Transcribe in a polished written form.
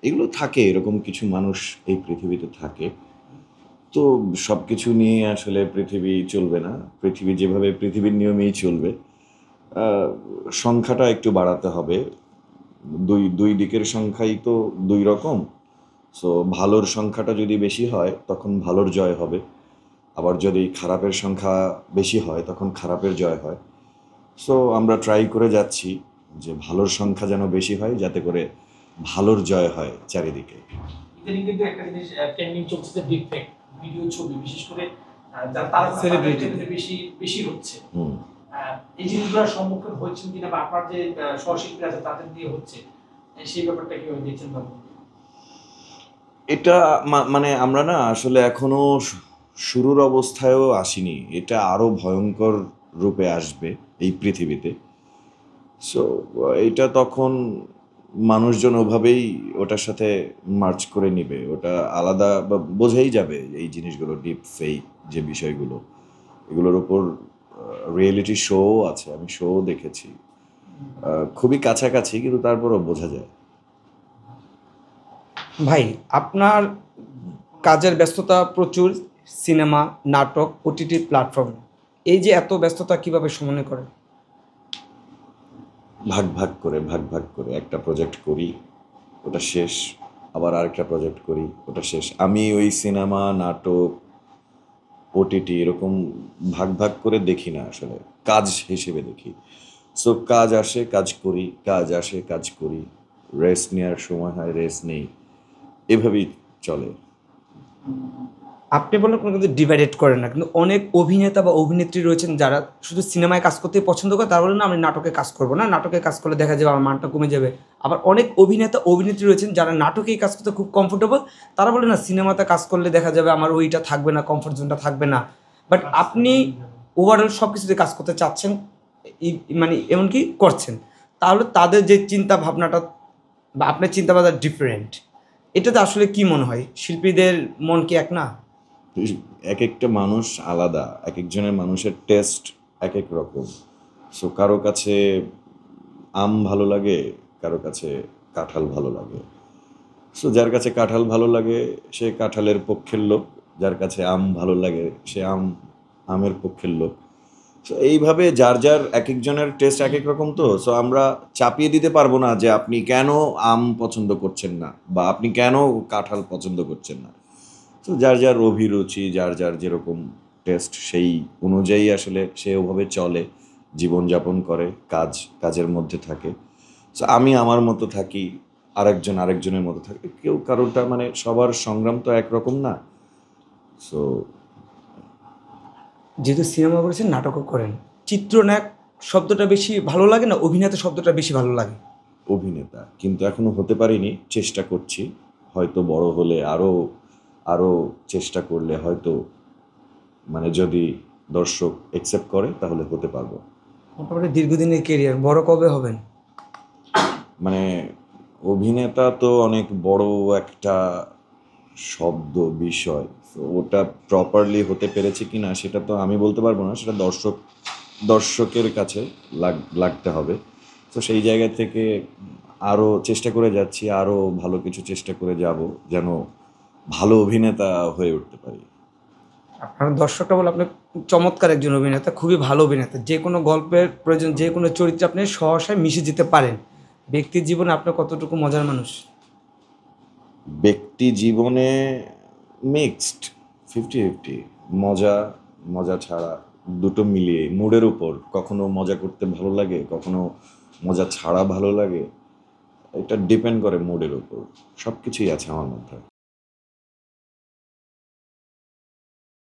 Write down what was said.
এগুলো থাকে, এরকম কিছু মানুষ এই পৃথিবীতে থাকে। তো সব কিছু নিয়ে আসলে পৃথিবী চলবে না, পৃথিবী যেভাবে পৃথিবীর নিয়মেই চলবে। সংখ্যাটা একটু বাড়াতে হবে, দুই দুই দিকের সংখ্যাই তো দুই রকম। সো ভালোর সংখ্যাটা যদি বেশি হয় তখন ভালোর জয় হবে, আবার যদি খারাপের সংখ্যা বেশি হয় তখন খারাপের জয় হয়। সো আমরা ট্রাই করে যাচ্ছি যে ভালোর সংখ্যা যেন বেশি হয়, যাতে করে ভালোর জয় হয় চারিদিকে। ইদানিং কিন্তু একটা জিনিস ট্রেন্ডিং চলছে যে ডিপফেক ভিডিও ছবি, বিশেষ করে যারা তারা সেলিব্রিটি বেশি বেশি হচ্ছে। এই জিনিসগুলোর সম্মুখীন হচ্ছেন কিনা, বা আপনার যে সহশিল্পী আছে তাদের দিয়ে হচ্ছে, সেই ব্যাপারটা কিভাবে দেখছেন বাবু? এটা মানে আমরা না আসলে এখনো শুরুর অবস্থায়ও আসিনি, এটা আরো ভয়ঙ্কর রূপে আসবে এই পৃথিবীতে। সো এটা তখন মানুষজন ওভাবেই ওটার সাথে মার্চ করে নিবে, ওটা আলাদা বা বোঝাই যাবে এই জিনিসগুলো, ডিপ ফেক যে বিষয়গুলো, এগুলোর উপর রিয়েলিটি শো আছে, আমি শো দেখেছি, খুবই কাছাকাছি, কিন্তু তারপরও বোঝা যায়। ভাই, আপনার কাজের ব্যস্ততা প্রচুর, সিনেমা, নাটক, ওটিটি প্ল্যাটফর্ম, এই যে এত ব্যস্ততা কিভাবে সমন্বয় করেন? ভাগ ভাগ করে একটা প্রজেক্ট করি, ওটা শেষ, আবার আরেকটা প্রজেক্ট করি, ওটা শেষ। আমি ওই সিনেমা, নাটক, ওটিটি এরকম ভাগ ভাগ করে দেখি না, আসলে কাজ হিসেবে দেখি। সো কাজ আসে কাজ করি, কাজ আসে কাজ করি, রেস্ট নেওয়ার সময় হয় রেস্ট নেই, এভাবেই চলে। আপনি বললেন কোনো কিন্তু ডিভাইডেড করেন না, কিন্তু অনেক অভিনেতা বা অভিনেত্রী রয়েছেন যারা শুধু সিনেমায় কাজ করতে পছন্দ করে, তারা বলেন না আমি নাটকে কাজ করবো না, নাটকে কাজ করলে দেখা যাবে আমার মানটা কমে যাবে। আবার অনেক অভিনেতা অভিনেত্রী রয়েছেন যারা নাটকেই কাজ করতে খুব কমফোর্টেবল, তারা বলে না সিনেমাতে কাজ করলে দেখা যাবে আমার ওইটা থাকবে না, কমফোর্ট জোনটা থাকবে না। বাট আপনি ওভারঅল সব কিছুতে কাজ করতে চাচ্ছেন, মানে এমনকি করছেন, তাহলে তাদের যে চিন্তা ভাবনাটা বা আপনার চিন্তা ভাবনা ডিফারেন্ট, এটাতে আসলে কি মনে হয় শিল্পীদের মন কি এক না? এক একটা মানুষ আলাদা, এক একজনের মানুষের টেস্ট এক এক রকম। সো কারো কাছে আম ভালো লাগে, কারো কাছে কাঁঠাল ভালো লাগে। সো যার কাছে কাঁঠাল ভালো লাগে সে কাঁঠালের পক্ষের লোক, যার কাছে আম ভালো লাগে সে আমের পক্ষের লোক। সো এইভাবে যার যার এক একজনের টেস্ট এক এক রকম। তো সো আমরা চাপিয়ে দিতে পারবো না যে আপনি কেন আম পছন্দ করছেন না বা আপনি কেন কাঁঠাল পছন্দ করছেন না। তো যার যার অভিরুচি, যার যার যেরকম টেস্ট, সেই অনুযায়ী আসলে সে ওভাবে চলে, জীবনযাপন করে, কাজের মধ্যে থাকে। সো আমি আমার মতো থাকি, আরেকজন আরেকজনের মতো থাকে, কেউ কারোরটা, মানে সবার সংগ্রাম তো একরকম না। সো যেহেতু সিনেমা করেছেন, নাটকও করেন, চিত্রনায়ক শব্দটা বেশি ভালো লাগে না অভিনেতা শব্দটা বেশি ভালো লাগে? অভিনেতা, কিন্তু এখনো হতে পারিনি, চেষ্টা করছি। হয়তো বড় হলে আরও আরও চেষ্টা করলে হয়তো, মানে যদি দর্শক অ্যাকসেপ্ট করে তাহলে হতে পারবো। মোটামুটি দীর্ঘদিনের কেরিয়ার, বড় কবে হবেন? মানে অভিনেতা তো অনেক বড় একটা শব্দ, বিষয়। তো ওটা প্রপারলি হতে পেরেছে কি না সেটা তো আমি বলতে পারবো না, সেটা দর্শকের কাছে লাগতে হবে। তো সেই জায়গা থেকে আরও চেষ্টা করে যাচ্ছি, আরও ভালো কিছু চেষ্টা করে যাব, যেন ভালো অভিনেতা হয়ে উঠতে পারি। আপনার দর্শকরা বলে আপনি চমৎকার একজন অভিনেতা, খুবই ভালো অভিনেতা, যে কোনো গল্পের প্রয়োজন, যে কোনো চরিত্রে আপনি সহসায় মিশে যেতে পারেন। ব্যক্তির জীবনে আপনার কতটুকু মজার মানুষ? ব্যক্তি জীবনে মিক্সড, 50-50। মজা, মজা ছাড়া, দুটো মিলিয়ে মুডের উপর, কখনো মজা করতে ভালো লাগে, কখনো মজা ছাড়া ভালো লাগে। এটা ডিপেন্ড করে মুডের উপর, সব কিছুই আছে আমার মধ্যে।